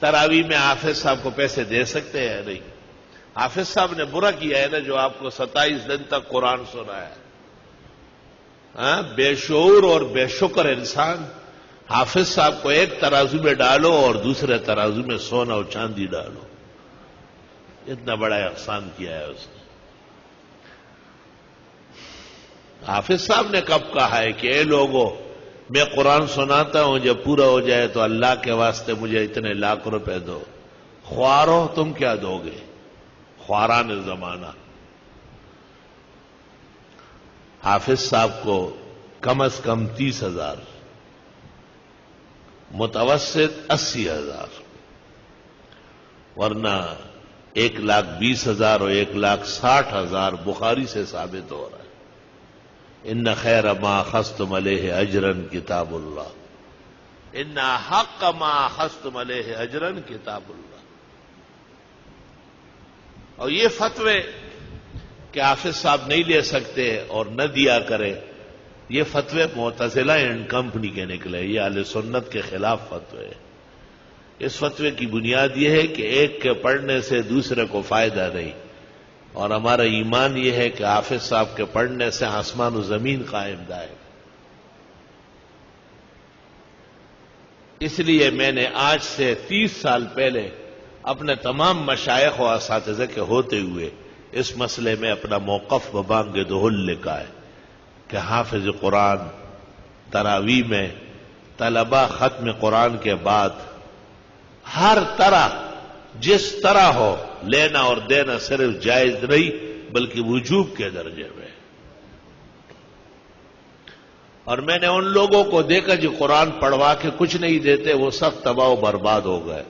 تراویح میں حافظ صاحب کو پیسے دے سکتے ہیں؟ نہیں. حافظ صاحب نے برا کیا ہے نا جو آپ کو 27 دن تک قرآن سنایا. بے شعور اور بے شکر انسان. حافظ صاحب کو ایک ترازو میں ڈالو اور دوسرے ترازو میں سونا اور چاندی ڈالو. اتنا بڑا احسان کیا ہے اس نے. حافظ صاحب نے کب کہا ہے کہ اے لوگوں میں قرآن سناتا ہوں، جب پورا ہو جائے تو اللہ کے واسطے مجھے اتنے لاکھ روپے دو. خوارو تم کیا دو گے؟ خواران زمانہ. حافظ صاحب کو کم از کم 30,000، متوسط 80,000، ورنہ 1,20,000 اور 1,60,000 بخاری سے ثابت ہو رہا ہے. ان خیر ما اخذتم علیہ اجرا کتاب اللہ، ان حق ما اخذتم علیہ اجرا کتاب اللہ. اور یہ فتوے کہ حافظ صاحب نہیں لے سکتے اور نہ دیا کرے، یہ فتوے معتزلہ اینڈ کمپنی کے نکلے. یہ اہل سنت کے خلاف فتوے. اس فتوے کی بنیاد یہ ہے کہ ایک کے پڑھنے سے دوسرے کو فائدہ نہیں، اور ہمارا ایمان یہ ہے کہ حافظ صاحب کے پڑھنے سے آسمان و زمین قائم دائم. اس لیے میں نے آج سے 30 سال پہلے اپنے تمام مشائخ و اساتذہ کے ہوتے ہوئے اس مسئلے میں اپنا موقف ببانگ دہل لکھا ہے کہ حافظ قرآن تراویح میں طلبہ ختم قرآن کے بعد ہر طرح جس طرح ہو لینا اور دینا صرف جائز نہیں بلکہ وجوب کے درجے میں. اور میں نے ان لوگوں کو دیکھا جو قرآن پڑھوا کے کچھ نہیں دیتے، وہ سب تباہ و برباد ہو گئے.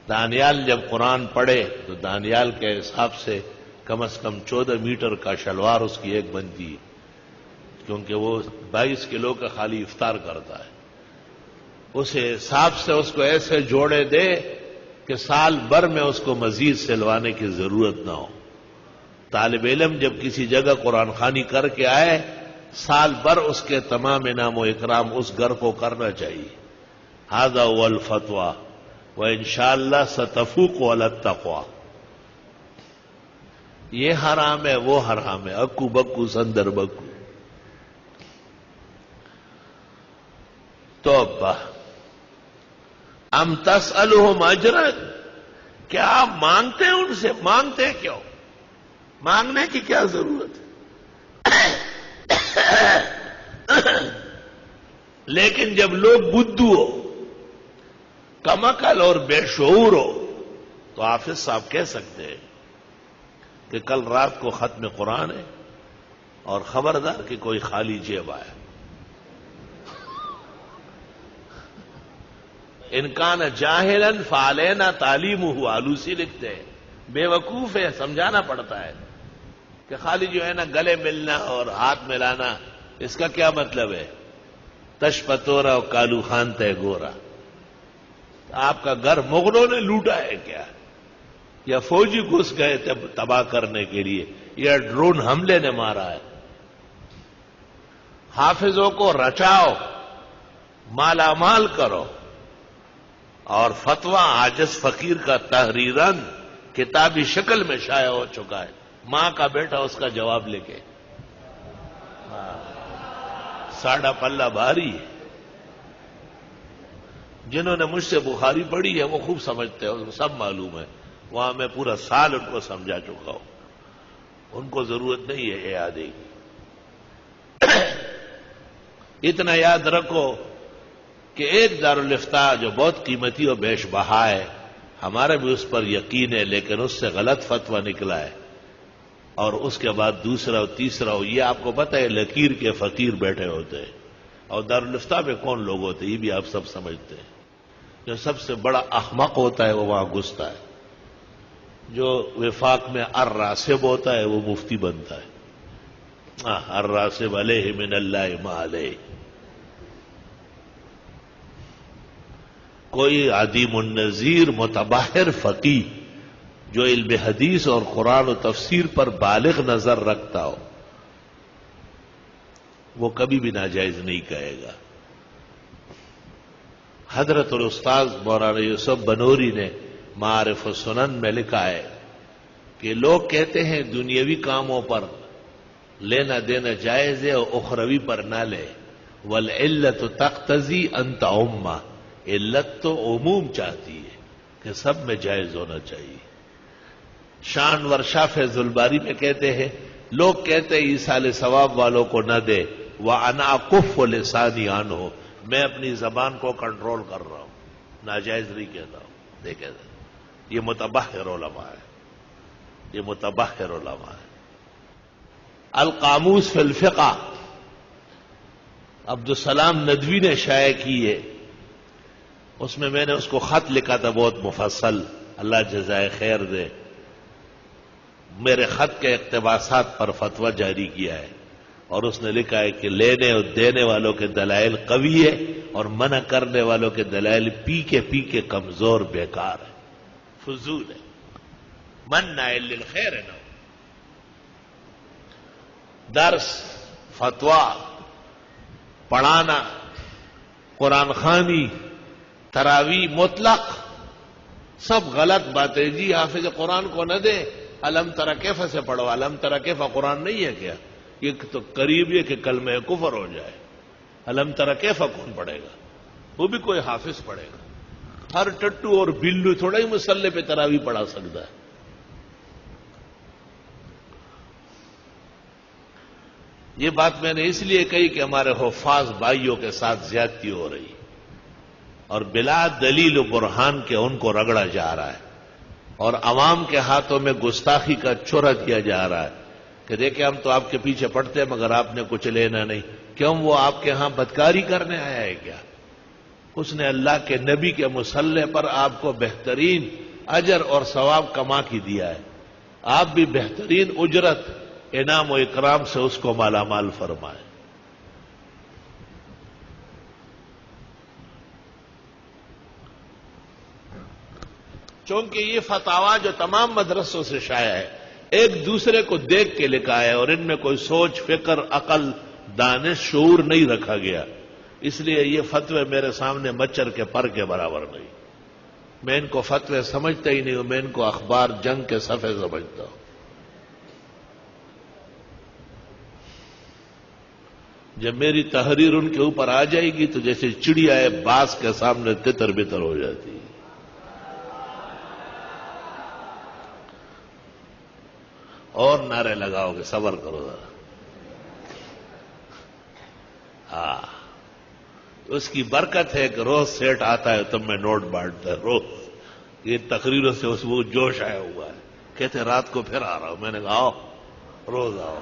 دانیال جب قرآن پڑھے تو دانیال کے حساب سے کم از کم 14 میٹر کا شلوار اس کی ایک بنتی، کیونکہ وہ 22 کلو کا خالی افطار کرتا ہے. اس حساب سے اس کو ایسے جوڑے دے کہ سال بھر میں اس کو مزید سلوانے کی ضرورت نہ ہو. طالب علم جب کسی جگہ قرآن خوانی کر کے آئے، سال بھر اس کے تمام انعام و اکرام اس گھر کو کرنا چاہیے. ھذا هو الفتویٰ وانشاءاللہ ستفوق علی التقویٰ. یہ حرام ہے، وہ حرام ہے، اکو بکو سندر بکو. توبہ. ام تسألہم اجرا، کیا آپ مانگتے ہیں ان سے؟ مانگتے کیوں؟ مانگنے کی کیا ضرورت ہے؟ لیکن جب لوگ بدھو ہو، کم عقل اور بے شعور ہو تو حافظ صاحب کہہ سکتے ہیں کہ کل رات کو ختم قرآن ہے اور خبردار کہ کوئی خالی جیب آیا. ان کان جاہلا فعلینا تعلیمہ، آلوسی لکھتے ہیں بے وقوف ہے، سمجھانا پڑتا ہے کہ خالی جو ہے نا گلے ملنا اور ہاتھ ملانا، اس کا کیا مطلب ہے؟ تش پتورا اور کالو خان تے گورا. آپ کا گھر مغلوں نے لوٹا ہے کیا؟ یا فوجی گھس گئے تباہ کرنے کے لیے، یا ڈرون حملے نے مارا ہے؟ حافظوں کو رچاؤ، مالا مال کرو. اور فتویٰ عاجز فقیر کا تحریراً کتابی شکل میں شائع ہو چکا ہے. ماں کا بیٹا اس کا جواب لے کے، ساڑھا پلہ بھاری ہے. جنہوں نے مجھ سے بخاری پڑھی ہے وہ خوب سمجھتے ہیں، سب معلوم ہے. وہاں میں پورا سال ان کو سمجھا چکا ہوں، ان کو ضرورت نہیں ہے اعادے کی. اتنا یاد رکھو کہ ایک دارالافتاء جو بہت قیمتی اور بیش بہا ہے، ہمارا بھی اس پر یقین ہے، لیکن اس سے غلط فتویٰ نکلا ہے، اور اس کے بعد دوسرا اور تیسرا ہو. یہ آپ کو پتہ ہے لکیر کے فقیر بیٹھے ہوتے ہیں، اور دارالافتاء میں کون لوگ ہوتے ہیں یہ بھی آپ سب سمجھتے ہیں. جو سب سے بڑا احمق ہوتا ہے وہ وہاں گھستا ہے. جو وفاق میں الراسب ہوتا ہے وہ مفتی بنتا ہے. الراسب علیہ من اللہ ما علیہ. کوئی عدیم النظیر متباہر فقیہ جو علم حدیث اور قرآن و تفسیر پر بالغ نظر رکھتا ہو، وہ کبھی بھی ناجائز نہیں کہے گا. حضرت الاستاذ مولانا یوسف بنوری نے معارف السنن میں لکھا ہے کہ لوگ کہتے ہیں دنیاوی کاموں پر لینا دینا جائز ہے اور اخروی پر نہ لے، والعلت تقتضی ان تعم، علت تو عموم چاہتی ہے کہ سب میں جائز ہونا چاہیے۔ شان ورشا فیض الباری میں کہتے ہیں لوگ کہتے ہیں ایصال ثواب والوں کو نہ دے، وَأَنَا أَكُفُّ لِسَانِي عَنْهُ، میں اپنی زبان کو کنٹرول کر رہا ہوں، ناجائز نہیں کہتا ہوں۔ دیکھیں یہ متبحر علماء ہے، یہ متبحر علماء ہے۔ القاموس فی الفقہ عبدالسلام ندوی نے شائع کی ہے، اس میں نے اس کو خط لکھا تھا بہت مفصل، اللہ جزائے خیر دے، میرے خط کے اقتباسات پر فتویٰ جاری کیا ہے، اور اس نے لکھا ہے کہ لینے اور دینے والوں کے دلائل قوی ہے اور منع کرنے والوں کے دلائل پی کے کمزور بیکار ہے، فضول ہے، منع للخیر ہے نا۔ درس، فتویٰ، پڑھانا، قرآن خوانی، تراویح مطلق سب غلط باتیں۔ جی حافظ قرآن کو نہ دے، الم تری کیف سے پڑھو، الم تری کیف قرآن نہیں ہے کیا؟ یہ تو قریب ہے کہ کلمہ کفر ہو جائے۔ الم تری کیف کون پڑھے گا؟ وہ بھی کوئی حافظ پڑھے گا؟ ہر ٹٹو اور بلو تھوڑا ہی مصلے پہ تراویح پڑھا سکتا ہے۔ یہ بات میں نے اس لیے کہی کہ ہمارے حفاظ بھائیوں کے ساتھ زیادتی ہو رہی اور بلا دلیل و برہان کے ان کو رگڑا جا رہا ہے، اور عوام کے ہاتھوں میں گستاخی کا چھرا دیا جا رہا ہے کہ دیکھیں ہم تو آپ کے پیچھے پڑتے ہیں مگر آپ نے کچھ لینا نہیں۔ کیوں؟ وہ آپ کے ہاں بدکاری کرنے آیا ہے کیا؟ اس نے اللہ کے نبی کے مصلے پر آپ کو بہترین اجر اور ثواب کما کے دیا ہے، آپ بھی بہترین اجرت، انعام و اکرام سے اس کو مالا مال فرمائے۔ چونکہ یہ فتاویٰ جو تمام مدرسوں سے شائع ہے ایک دوسرے کو دیکھ کے لکھا ہے، اور ان میں کوئی سوچ، فکر، عقل، دانش، شعور نہیں رکھا گیا، اس لیے یہ فتوے میرے سامنے مچھر کے پر کے برابر نہیں۔ میں ان کو فتوے سمجھتا ہی نہیں ہوں، میں ان کو اخبار جنگ کے صفحے سمجھتا ہوں۔ جب میری تحریر ان کے اوپر آ جائے گی تو جیسے چڑیا ہے باز کے سامنے تتر بتر ہو جاتی ہے۔ اور نعرے لگاؤ گے، صبر کرو ذرا۔ ہاں، اس کی برکت ہے کہ روز سیٹ آتا ہے تب میں نوٹ بانٹتا ہے، روز یہ تقریروں سے اس وہ جوش آیا ہوا ہے، کہتے رات کو پھر آ رہا ہوں، میں نے کہا آؤ، روز آؤ۔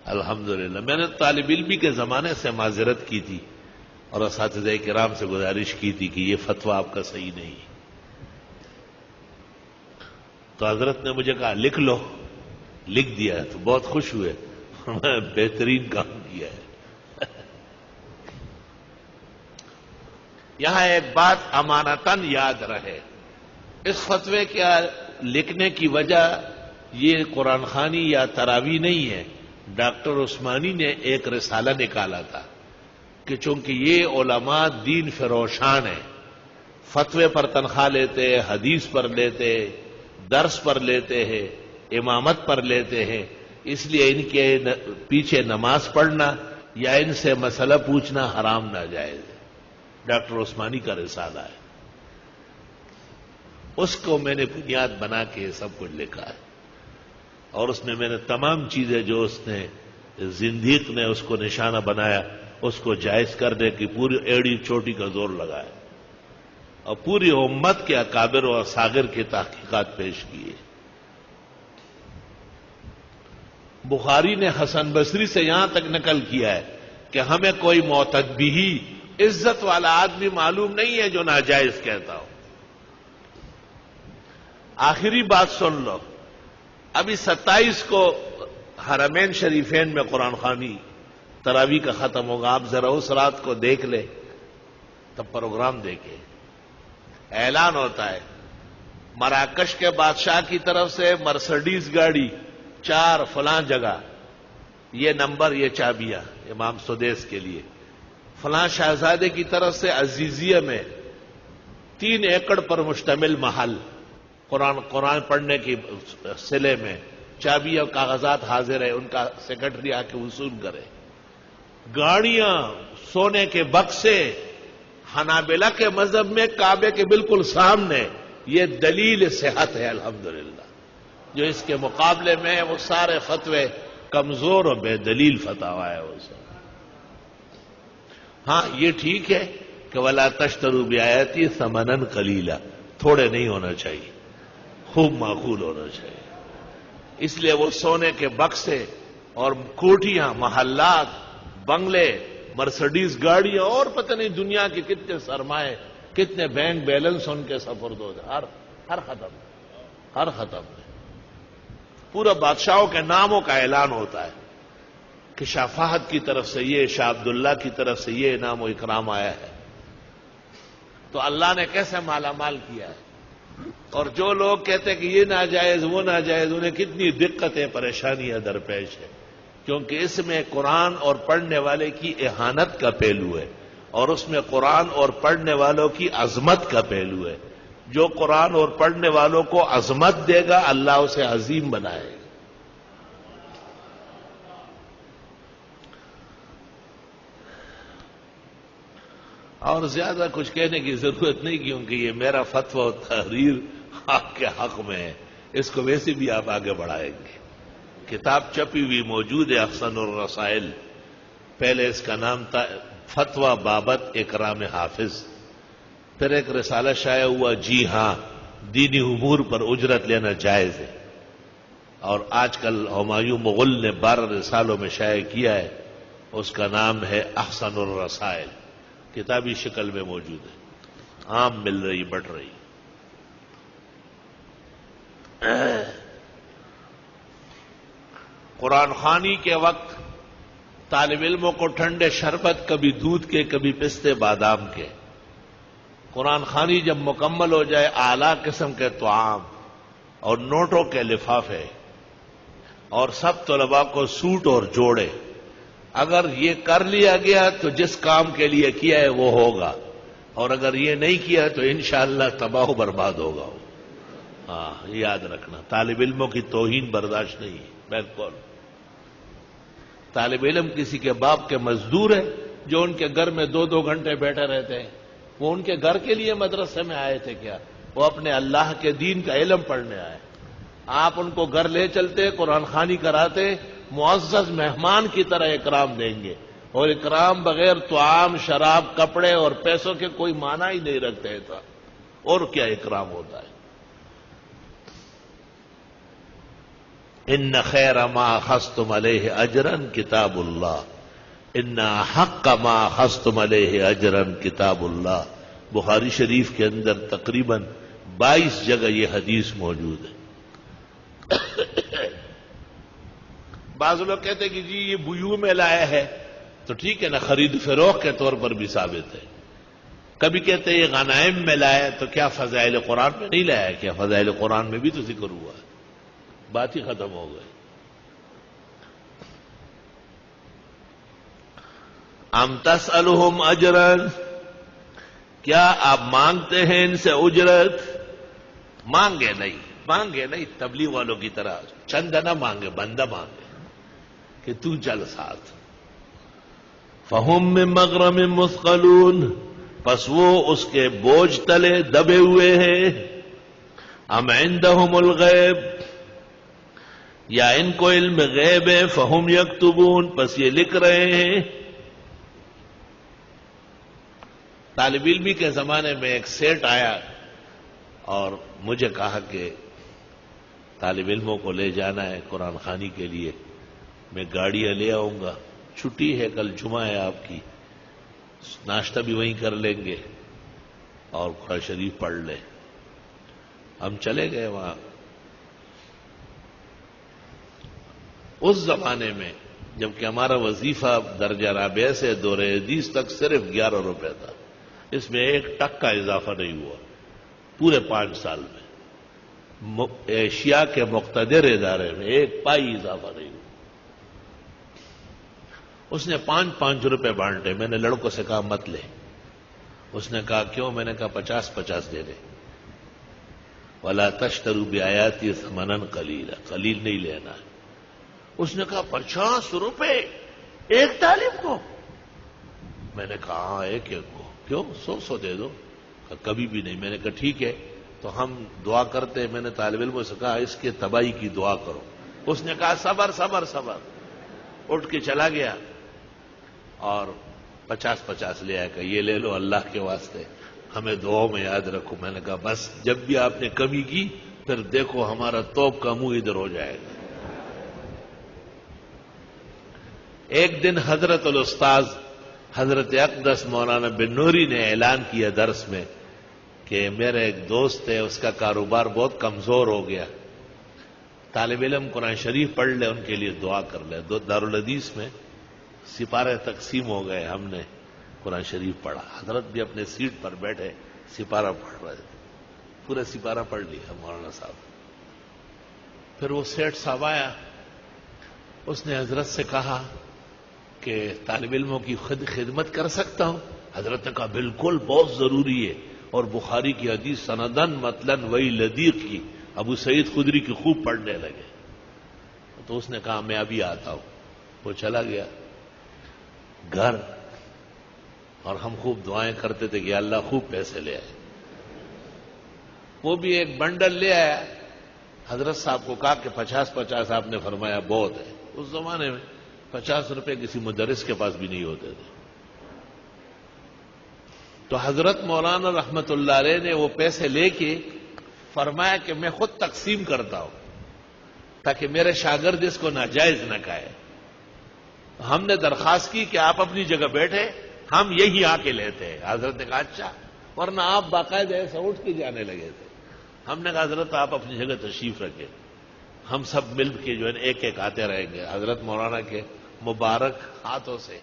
الحمدللہ میں نے طالب علمی کے زمانے سے معذرت کی تھی اور اساتذہ کرام سے گزارش کی تھی کہ یہ فتویٰ آپ کا صحیح نہیں، تو حضرت نے مجھے کہا لکھ لو، لکھ دیا ہے، تو بہت خوش ہوئے، میں بہترین کام کیا ہے۔ یہاں ایک بات امانتاً یاد رہے، اس فتوے کے لکھنے کی وجہ یہ قرآن خوانی یا تراویح نہیں ہے۔ ڈاکٹر عثمانی نے ایک رسالہ نکالا تھا کہ چونکہ یہ علماء دین فروشان ہیں، فتوے پر تنخواہ لیتے، حدیث پر لیتے، درس پر لیتے ہیں، امامت پر لیتے ہیں، اس لیے ان کے پیچھے نماز پڑھنا یا ان سے مسئلہ پوچھنا حرام ناجائز ہے۔ ڈاکٹر عثمانی کا رسالہ ہے، اس کو میں نے بنیاد بنا کے سب کچھ لکھا ہے، اور اس میں نے تمام چیزیں جو اس نے زندیق نے اس کو نشانہ بنایا اس کو جائز کرنے کی پوری ایڑی چوٹی کا زور لگایا، اور پوری امت کے اکابر و اصاغر کی تحقیقات پیش کیے۔ بخاری نے حسن بصری سے یہاں تک نقل کیا ہے کہ ہمیں کوئی معتد بھی عزت والا آدمی معلوم نہیں ہے جو ناجائز کہتا ہو۔ آخری بات سن لو، ابھی 27 کو حرمین شریفین میں قرآن خوانی تراویح کا ختم ہوگا، آپ ذرا اس رات کو دیکھ لیں، تب پروگرام دیکھیں، اعلان ہوتا ہے مراکش کے بادشاہ کی طرف سے مرسڈیز گاڑی 4 فلاں جگہ، یہ نمبر، یہ چابیاں امام سدیس کے لیے، فلاں شہزادے کی طرف سے عزیزیہ میں 3 ایکڑ پر مشتمل محل، قرآن پڑھنے کی سلے میں چابی اور کاغذات حاضر ہے، ان کا سیکرٹری آ کے وصول کرے۔ گاڑیاں، سونے کے بکسے، حنابلہ کے مذہب میں کعبے کے بالکل سامنے، یہ دلیل صحت ہے الحمدللہ۔ جو اس کے مقابلے میں وہ سارے فتوے کمزور اور بے دلیل فتاوا ہے وہ سب۔ ہاں یہ ٹھیک ہے کہ وَلَا تَشْتَرُوا بِآيَاتِي ثَمَنًا قَلِيلًا، تھوڑے نہیں ہونا چاہیے، خوب معقول ہونا چاہیے۔ اس لیے وہ سونے کے بکسے اور کوٹھیاں، محلات، بنگلے، مرسڈیز گاڑیاں اور پتہ نہیں دنیا کے کتنے سرمائے، کتنے بینک بیلنس ان کے سپرد ہو جائے، ہر ختم پورا بادشاہوں کے ناموں کا اعلان ہوتا ہے کہ شاہ فہد کی طرف سے یہ، شاہ عبداللہ کی طرف سے یہ انعام و اکرام آیا ہے۔ تو اللہ نے کیسے مالا مال کیا ہے۔ اور جو لوگ کہتے ہیں کہ یہ ناجائز وہ ناجائز، انہیں کتنی دقتیں پریشانیاں درپیش ہیں، کیونکہ اس میں قرآن اور پڑھنے والے کی اہانت کا پہلو ہے، اور اس میں قرآن اور پڑھنے والوں کی عظمت کا پہلو ہے۔ جو قرآن اور پڑھنے والوں کو عظمت دے گا، اللہ اسے عظیم بنائے گا۔ اور زیادہ کچھ کہنے کی ضرورت نہیں، کیونکہ یہ میرا فتویٰ و تحریر آپ کے حق میں ہے، اس کو ویسے بھی آپ آگے بڑھائیں گے۔ کتاب چھپی ہوئی موجود ہے، احسن الرسائل، پہلے اس کا نام تھا فتویٰ بابت اکرام حافظ، پھر ایک رسالہ شائع ہوا جی ہاں دینی امور پر اجرت لینا جائز ہے، اور آج کل ہمایوں مغل نے 12 رسالوں میں شائع کیا ہے، اس کا نام ہے احسن الرسائل، کتابی شکل میں موجود ہے، عام مل رہی، بٹ رہی۔ قرآن خوانی کے وقت طالب علموں کو ٹھنڈے شربت، کبھی دودھ کے، کبھی پستے بادام کے، قرآن خوانی جب مکمل ہو جائے اعلیٰ قسم کے طعام اور نوٹوں کے لفافے، اور سب طلباء کو سوٹ اور جوڑے۔ اگر یہ کر لیا گیا تو جس کام کے لیے کیا ہے وہ ہوگا، اور اگر یہ نہیں کیا تو انشاءاللہ تباہ و برباد ہوگا۔ ہاں یاد رکھنا، طالب علموں کی توہین برداشت نہیں ہے، بالکل۔ طالب علم کسی کے باپ کے مزدور ہے، جو ان کے گھر میں 2 گھنٹے بیٹھے رہتے ہیں، وہ ان کے گھر کے لیے مدرسے میں آئے تھے کیا؟ وہ اپنے اللہ کے دین کا علم پڑھنے آئے۔ آپ ان کو گھر لے چلتے، قرآن خوانی کراتے، معزز مہمان کی طرح اکرام دیں گے، اور اکرام بغیر طعام، شراب، کپڑے اور پیسوں کے کوئی معنی ہی نہیں رکھتے تھا، اور کیا اکرام ہوتا ہے۔ ان خیر ما اخذتم علیہ اجرا کتاب اللہ، ان حق ما اخذتم علیہ اجرا کتاب اللہ۔ بخاری شریف کے اندر تقریباً 22 جگہ یہ حدیث موجود ہے۔ بعض لوگ کہتے ہیں کہ جی یہ بیوع میں لایا ہے، تو ٹھیک ہے نا، خرید فروخت کے طور پر بھی ثابت ہے۔ کبھی کہتے ہیں یہ غنائم میں لایا، تو کیا فضائل قرآن میں نہیں لایا؟ کیا فضائل قرآن میں بھی تو ذکر ہوا ہے؟ بات ہی ختم ہو گئی۔ ام تسألہم اجرا، کیا آپ مانگتے ہیں ان سے اجرت؟ مانگے نہیں، تبلیغ والوں کی طرح چند نہ مانگے، بندہ مانگے کہ تو چل ساتھ۔ فہم من مغرم مثقلون، پس وہ اس کے بوجھ تلے دبے ہوئے ہیں۔ ام عندہم الغیب، یا ان کو علم غیب ہے، فہم یکتبون، پس یہ لکھ رہے ہیں۔ طالب علمی کے زمانے میں ایک سیٹ آیا اور مجھے کہا کہ طالب علموں کو لے جانا ہے قرآن خوانی کے لیے، میں گاڑیاں لے آؤں گا، چھٹی ہے، کل جمعہ ہے آپ کی، ناشتہ بھی وہیں کر لیں گے اور قرآن شریف پڑھ لیں۔ ہم چلے گئے وہاں۔ اس زمانے میں جبکہ ہمارا وظیفہ درجہ رابعہ سے دورہ حدیث تک صرف 11 روپے تھا، اس میں 1 ٹک کا اضافہ نہیں ہوا پورے 5 سال میں۔ ایشیا کے مقتدر ادارے میں 1 پائی اضافہ نہیں ہوا۔ اس نے 5-5 روپے بانٹے. میں نے لڑکوں سے کہا مت لے. اس نے کہا کیوں؟ میں نے کہا 50-50 دے دے. وَلَا تَشْتَرُوا بِآيَاتِي ثَمَنًا قَلِيلًا، قلیل نہیں لینا ہے. اس نے کہا 50 روپے ایک طالب کو؟ میں نے کہا ہاں ایک کو. کیوں؟ 100 دے دو. کبھی بھی نہیں. میں نے کہا ٹھیک ہے تو ہم دعا کرتے. میں نے طالب علموں سے کہا اس کے تباہی کی دعا کرو. اس نے کہا صبر صبر صبر. اٹھ کے چلا گیا اور 50-50 لے آیا کہ یہ لے لو اللہ کے واسطے، ہمیں دعاؤں میں یاد رکھو. میں نے کہا بس جب بھی آپ نے کمی کی پھر دیکھو ہمارا توپ کا منہ ادھر ہو جائے گا. ایک دن حضرت الاستاذ حضرت اقدس مولانا بن نوری نے اعلان کیا درس میں کہ میرا ایک دوست ہے، اس کا کاروبار بہت کمزور ہو گیا، طالب علم قرآن شریف پڑھ لے، ان کے لیے دعا کر لے. دارالحدیث میں سپارے تقسیم ہو گئے، ہم نے قرآن شریف پڑھا. حضرت بھی اپنے سیٹ پر بیٹھے سپارہ پڑھ رہے تھے. پورا سپارہ پڑھ لیا مولانا صاحب. پھر وہ سیٹھ صاحب آیا، اس نے حضرت سے کہا کہ طالب علموں کی خدمت کر سکتا ہوں؟ حضرت نے کہا بالکل، بہت ضروری ہے. اور بخاری کی حدیث سندن متلن وہی لدیق کی ابو سعید خدری کی خوب پڑھنے لگے. تو اس نے کہا میں ابھی آتا ہوں. وہ چلا گیا گھر اور ہم خوب دعائیں کرتے تھے کہ اللہ خوب پیسے لے آئے. وہ بھی ایک بنڈل لے آیا. حضرت صاحب کو کہا کہ 50-50 آپ نے فرمایا بہت ہے. اس زمانے میں 50 روپے کسی مدرس کے پاس بھی نہیں ہوتے تھے. تو حضرت مولانا رحمت اللہ علیہ نے وہ پیسے لے کے فرمایا کہ میں خود تقسیم کرتا ہوں تاکہ میرے شاگرد اس کو ناجائز نہ کہے. ہم نے درخواست کی کہ آپ اپنی جگہ بیٹھے، ہم یہی آ کے لیتے ہیں. حضرت نے کہا اچھا، ورنہ آپ باقاعدہ ایسے اٹھ کے جانے لگے تھے. ہم نے کہا حضرت آپ اپنی جگہ تشریف رکھیں، ہم سب مل کے جو ہے ایک ایک آتے رہیں گے. حضرت مولانا کے مبارک ہاتھوں سے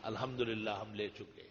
الحمدللہ ہم لے چکے.